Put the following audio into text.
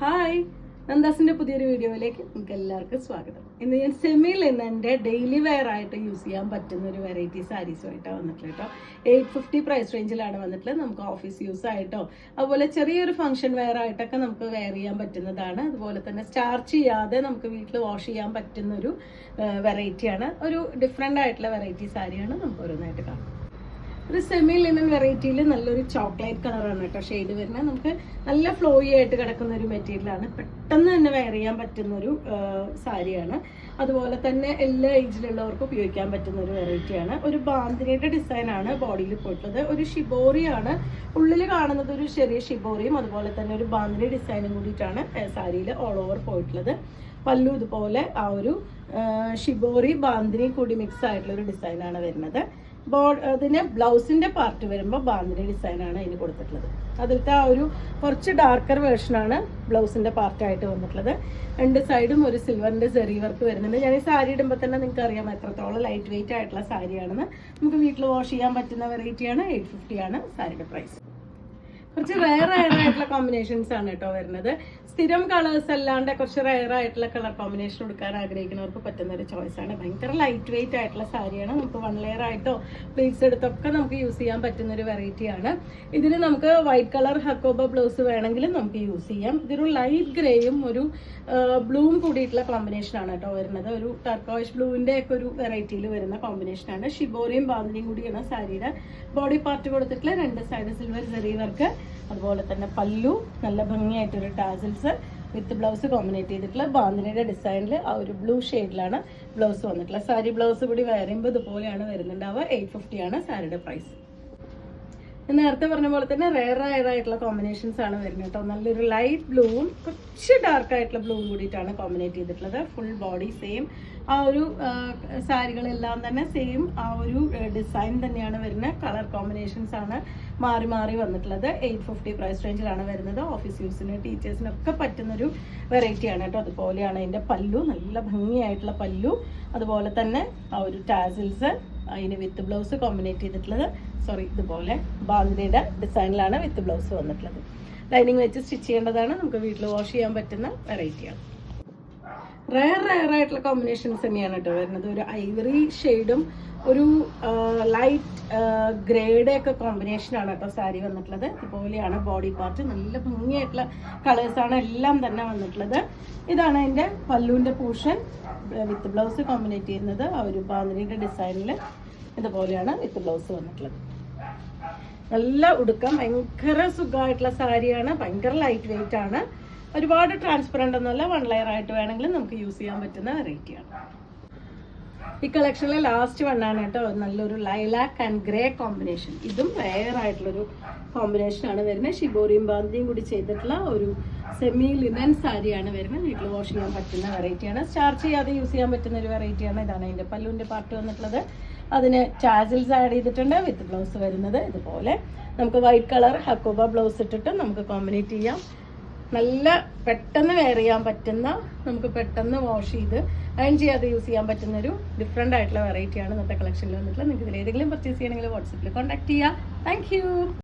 Hi, നന്ദാസിന്റെ പുതിയൊരു വീഡിയോയിലേക്ക് നിങ്ങൾക്ക് എല്ലാവർക്കും സ്വാഗതം. ഇന്ന് ഞാൻ സെമിയിൽ നിന്ന് എൻ്റെ ഡെയിലി വെയർ ആയിട്ട് യൂസ് ചെയ്യാൻ പറ്റുന്ന ഒരു വെറൈറ്റി സാരീസുമായിട്ടാണ് വന്നിട്ടുള്ളത് കേട്ടോ. 850 പ്രൈസ് റേഞ്ചിലാണ് വന്നിട്ടുള്ളത്. നമുക്ക് ഓഫീസ് യൂസ് ആയിട്ടോ അതുപോലെ ചെറിയൊരു ഫംഗ്ഷൻ വെയർ ആയിട്ടൊക്കെ നമുക്ക് വെയർ ചെയ്യാൻ പറ്റുന്നതാണ്. അതുപോലെ തന്നെ സ്റ്റാർച്ച് ചെയ്യാതെ നമുക്ക് വീട്ടിൽ വാഷ് ചെയ്യാൻ പറ്റുന്ന ഒരു വെറൈറ്റിയാണ്. ഒരു ഡിഫറെൻ്റ് ആയിട്ടുള്ള വെറൈറ്റി സാരിയാണ് നമുക്ക് ഓരോന്നായിട്ട് കാണാം. ഒരു സെമി ലിനൻ വെറൈറ്റിയിൽ നല്ലൊരു ചോക്ലേറ്റ് കളറാണ് കേട്ടോ ഷെയ്ഡ് വരുന്നത്. നമുക്ക് നല്ല ഫ്ലോയി ആയിട്ട് കിടക്കുന്ന ഒരു മെറ്റീരിയലാണ്. പെട്ടെന്ന് തന്നെ വെയർ ചെയ്യാൻ പറ്റുന്ന ഒരു സാരിയാണ്. അതുപോലെ തന്നെ എല്ലാ ഏജിലുള്ളവർക്കും ഉപയോഗിക്കാൻ പറ്റുന്ന ഒരു വെറൈറ്റിയാണ്. ഒരു ബാന്തിനിയുടെ ഡിസൈനാണ് ബോഡിയിൽ പോയിട്ടുള്ളത്. ഒരു ഷിബോറിയാണ് ഉള്ളിൽ കാണുന്നത്. ഒരു ചെറിയ ഷിബോറിയും അതുപോലെ തന്നെ ഒരു ബാന്തിനി ഡിസൈനും കൂടിയിട്ടാണ് സാരിയിൽ ഓൾ ഓവർ പോയിട്ടുള്ളത്. പല്ലു ഇതുപോലെ ആ ഒരു ഷിബോറി ബാന്തിനി കൂടി മിക്സ് ആയിട്ടുള്ള ഒരു ഡിസൈനാണ് വരുന്നത്. അതിന് ബ്ലൗസിന്റെ പാർട്ട് വരുമ്പോൾ ബാന്തിനി ഡിസൈനാണ് അതിന് കൊടുത്തിട്ടുള്ളത്. അതിലത്തെ ആ ഒരു കുറച്ച് ഡാർക്കർ വേർഷനാണ് ബ്ലൗസിന്റെ പാർട്ടായിട്ട് വന്നിട്ടുള്ളത്. രണ്ട് സൈഡും ഒരു സിൽവറിന്റെ സെറി വർക്ക് വരുന്നുണ്ട്. ഞാൻ ഈ സാരി ഇടുമ്പോൾ തന്നെ നിങ്ങൾക്ക് അറിയാം എത്രത്തോളം ലൈറ്റ് വെയിറ്റ് ആയിട്ടുള്ള സാരിയാണെന്ന്. നമുക്ക് വീട്ടിൽ വാഷ് ചെയ്യാൻ പറ്റുന്ന വെറൈറ്റിയാണ്. 850 ആണ് സാരിയുടെ പ്രൈസ്. കുറച്ച് റയർ ആയിട്ടുള്ള കോമ്പിനേഷൻസ് ആണ് കേട്ടോ വരുന്നത്. സ്ഥിരം കളേഴ്സ് അല്ലാണ്ട് കുറച്ച് റയർ ആയിട്ടുള്ള കളർ കോമ്പിനേഷൻ എടുക്കാൻ ആഗ്രഹിക്കുന്നവർക്ക് പറ്റുന്ന ഒരു ചോയ്സ് ആണ്. ഭയങ്കര ലൈറ്റ് വെയിറ്റ് ആയിട്ടുള്ള സാരിയാണ്. നമുക്ക് 1 ലെയർ ആയിട്ടോ പ്ലീറ്റ്സ് എടുത്തൊക്കെ നമുക്ക് യൂസ് ചെയ്യാൻ പറ്റുന്ന ഒരു വെറൈറ്റിയാണ്. ഇതിന് നമുക്ക് വൈറ്റ് കളർ ഹക്കോബ ബ്ലൗസ് വേണമെങ്കിലും നമുക്ക് യൂസ് ചെയ്യാം. ഇതൊരു ലൈറ്റ് ഗ്രേയും ഒരു ബ്ലൂവും കൂടിയിട്ടുള്ള കോമ്പിനേഷൻ ആണ് കേട്ടോ വരുന്നത്. ഒരു ടർക്കോയിഷ് ബ്ലൂവിന്റെ ഒക്കെ ഒരു വെറൈറ്റിയിൽ വരുന്ന കോമ്പിനേഷനാണ്. ഷിബോറിയും ബാന്തിനിയും കൂടിയാണ് സാരിയുടെ ബോഡി പാർട്ട് കൊടുത്തിട്ടുള്ള. രണ്ട് സൈഡ് സിൽവർ സെറി വർക്ക്, അതുപോലെ തന്നെ പല്ലു നല്ല ഭംഗിയായിട്ടൊരു ടാസിൽസ് വിത്ത് ബ്ലൗസ് കോമ്പിനേറ്റ് ചെയ്തിട്ടുള്ള ബാന്തിനിയുടെ ഡിസൈനിൽ ആ ഒരു ബ്ലൂ ഷെയ്ഡിലാണ് ബ്ലൗസ് വന്നിട്ടുള്ളത്. സാരി ബ്ലൗസ് കൂടി വെയർ ചെയ്യുമ്പോൾ ഇതുപോലെയാണ് വരുന്നുണ്ടാവുക. 850 ആണ് സാരിയുടെ പ്രൈസ്. നേരത്തെ പറഞ്ഞ പോലെ തന്നെ റെയർ ആയിട്ടുള്ള കോമ്പിനേഷൻസ് ആണ് വരുന്നത് കേട്ടോ. നല്ലൊരു ലൈറ്റ് ബ്ലൂവും കുറച്ച് ഡാർക്ക് ആയിട്ടുള്ള ബ്ലൂവും കൂടിയിട്ടാണ് കോമ്പിനേറ്റ് ചെയ്തിട്ടുള്ളത്. ഫുൾ ബോഡി സെയിം ആ ഒരു സാരികളെല്ലാം തന്നെ സെയിം ആ ഒരു ഡിസൈൻ തന്നെയാണ് വരുന്നത്. കളർ കോമ്പിനേഷൻസ് ആണ് മാറി മാറി വന്നിട്ടുള്ളത്. 850 പ്രൈസ് റേഞ്ചിലാണ് വരുന്നത്. ഓഫീസ് യൂസിന് ടീച്ചേഴ്സിനൊക്കെ പറ്റുന്നൊരു വെറൈറ്റിയാണ് കേട്ടോ. അതുപോലെയാണ് അതിൻ്റെ പല്ലു, നല്ല ഭംഗിയായിട്ടുള്ള പല്ലു. അതുപോലെ തന്നെ ആ ഒരു ടാസിൽസ് അതിന് വിത്ത് ബ്ലൗസ് കോമ്പിനേറ്റ് ചെയ്തിട്ടുള്ളത്. ഇതുപോലെ ബാന്തിനിയുടെ ഡിസൈനിലാണ് വിത്ത് ബ്ലൗസ് വന്നിട്ടുള്ളത്. ലൈനിങ് വെച്ച് സ്റ്റിച്ച് ചെയ്യേണ്ടതാണ്. നമുക്ക് വീട്ടിൽ വാഷ് ചെയ്യാൻ പറ്റുന്ന വെറൈറ്റിയാണ്. റയർ ആയിട്ടുള്ള കോമ്പിനേഷൻസ് തന്നെയാണ് കേട്ടോ വരുന്നത്. ഒരു ഐവറി ഷെയ്ഡും ഒരു ലൈറ്റ് ഗ്രേയുടെ ഒക്കെ കോമ്പിനേഷനാണ് കേട്ടോ സാരി വന്നിട്ടുള്ളത്. ഇതുപോലെയാണ് ബോഡി പാർട്ട്. നല്ല ഭംഗിയായിട്ടുള്ള കളേഴ്സാണ് എല്ലാം തന്നെ വന്നിട്ടുള്ളത്. ഇതാണ് അതിൻ്റെ പല്ലുവിൻ്റെ പോർഷൻ വിത്ത് ബ്ലൗസ് കോമ്പിനേറ്റ് ചെയ്യുന്നത്. ആ ഒരു ബാന്തിനിയുടെ ഡിസൈനിൽ ഇതുപോലെയാണ് വിത്ത് ബ്ലൗസ് വന്നിട്ടുള്ളത്. നല്ല ഉടുക്കാൻ ഭയങ്കര സുഖമായിട്ടുള്ള സാരിയാണ്. ഭയങ്കര ലൈറ്റ് വെയിറ്റ് ആണ്. ഒരുപാട് ട്രാൻസ്പെറൻ്റ് ഒന്നുമല്ല. 1 ലെയർ ആയിട്ട് വേണമെങ്കിലും നമുക്ക് യൂസ് ചെയ്യാൻ പറ്റുന്ന വെറൈറ്റിയാണ്. ഈ കളക്ഷനിലെ ലാസ്റ്റ് വണ്ണാണ് കേട്ടോ. നല്ലൊരു ലൈലാക്ക് ആൻഡ് ഗ്രേ കോമ്പിനേഷൻ. ഇതും റെയർ ആയിട്ടുള്ളൊരു കോമ്പിനേഷനാണ് വരുന്നത്. ഷിബോറിയും ബാന്തിനിയും കൂടി ചെയ്തിട്ടുള്ള ഒരു സെമി ലിനൻ സാരിയാണ് വരുന്നത്. വീട്ടിൽ വാഷ് ചെയ്യാൻ പറ്റുന്ന വെറൈറ്റിയാണ്. സ്റ്റാർച്ച് ചെയ്യാതെ യൂസ് ചെയ്യാൻ പറ്റുന്ന ഒരു വെറൈറ്റിയാണ്. ഇതാണ് അതിൻ്റെ പല്ലുവിൻ്റെ പാർട്ട് വന്നിട്ടുള്ളത്. അതിന് ടാസിൽസ് ആഡ് ചെയ്തിട്ടുണ്ട്. വിത്ത് ബ്ലൗസ് വരുന്നത് ഇതുപോലെ. നമുക്ക് വൈറ്റ് കളർ ഹക്കോബ ബ്ലൗസ് ഇട്ടിട്ട് നമുക്ക് കോമ്പിനേറ്റ് ചെയ്യാം. നല്ല പെട്ടെന്ന് വെയർ ചെയ്യാൻ പറ്റുന്ന, നമുക്ക് പെട്ടെന്ന് വാഷ് ചെയ്ത് അയൺ ചെയ്യാതെ യൂസ് ചെയ്യാൻ പറ്റുന്ന ഒരു ഡിഫറെൻ്റ് ആയിട്ടുള്ള വെറൈറ്റിയാണ് ഇന്നത്തെ കളക്ഷനിൽ വന്നിട്ടുള്ളത്. നിങ്ങൾക്ക് ഇതിൽ ഏതെങ്കിലും പർച്ചേസ് ചെയ്യണമെങ്കിൽ വാട്സപ്പിൽ കോൺടാക്ട് ചെയ്യാം. താങ്ക്